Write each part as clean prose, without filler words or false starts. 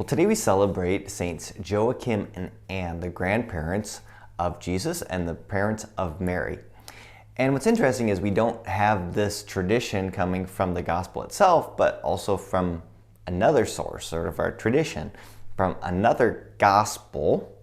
Well, today we celebrate Saints Joachim and Ann, the grandparents of Jesus and the parents of Mary. And what's interesting is we don't have this tradition coming from the gospel itself, but also from another source, sort of our tradition, from another gospel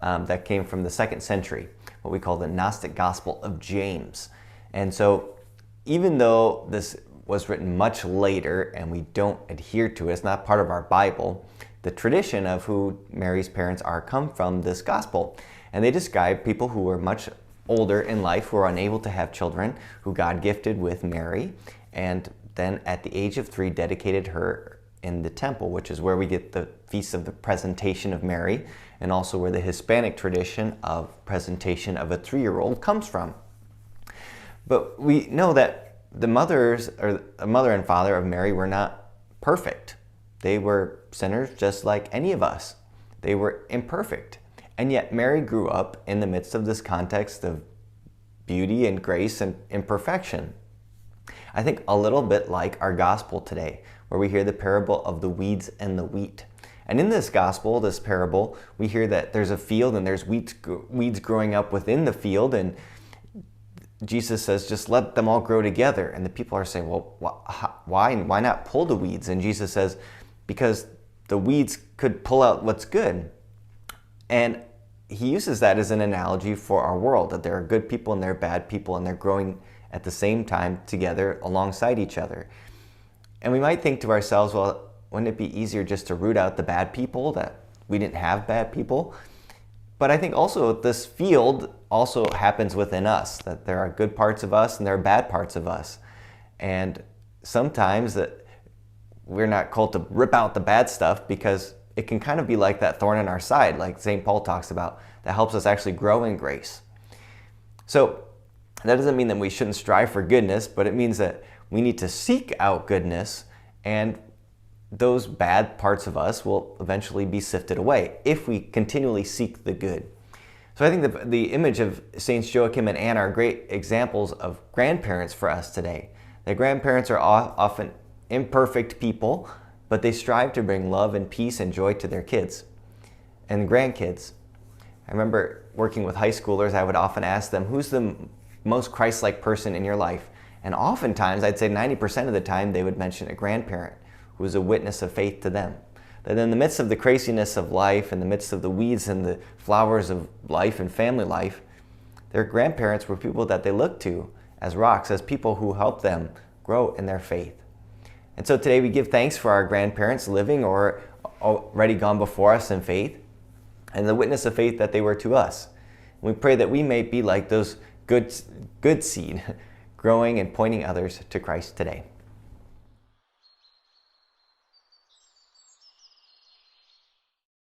that came from the 2nd century, what we call the Gnostic Gospel of James. And so even though this was written much later and we don't adhere to it, it's not part of our Bible, the tradition of who Mary's parents are come from this gospel. And they describe people who were much older in life, who were unable to have children, who God gifted with Mary, and then at the age of 3 dedicated her in the temple, which is where we get the Feast of the Presentation of Mary, and also where the Hispanic tradition of presentation of a 3-year-old comes from. But we know that the mother and father of Mary were not perfect. They were sinners just like any of us. They were imperfect. And yet Mary grew up in the midst of this context of beauty and grace and imperfection. I think a little bit like our gospel today, where we hear the parable of the weeds and the wheat. And in this gospel, this parable, we hear that there's a field and there's weeds growing up within the field, and Jesus says, just let them all grow together. And the people are saying, well, why not pull the weeds? And Jesus says, because the weeds could pull out what's good. And he uses that as an analogy for our world, that there are good people and there are bad people, and they're growing at the same time together alongside each other. And we might think to ourselves, well, wouldn't it be easier just to root out the bad people, that we didn't have bad people? But I think also this field also happens within us, that there are good parts of us and there are bad parts of us. And sometimes that we're not called to rip out the bad stuff, because it can kind of be like that thorn in our side, like St. Paul talks about, that helps us actually grow in grace. So that doesn't mean that we shouldn't strive for goodness, but it means that we need to seek out goodness, and those bad parts of us will eventually be sifted away if we continually seek the good. So I think the image of Saints Joachim and Ann are great examples of grandparents for us today. The grandparents are often imperfect people, but they strive to bring love and peace and joy to their kids and grandkids. I remember working with high schoolers, I would often ask them, who's the most Christ-like person in your life? And oftentimes, I'd say 90% of the time, they would mention a grandparent who was a witness of faith to them. That in the midst of the craziness of life, in the midst of the weeds and the flowers of life and family life, their grandparents were people that they looked to as rocks, as people who helped them grow in their faith. And so today we give thanks for our grandparents living or already gone before us in faith, and the witness of faith that they were to us. And we pray that we may be like those good seed, growing and pointing others to Christ today.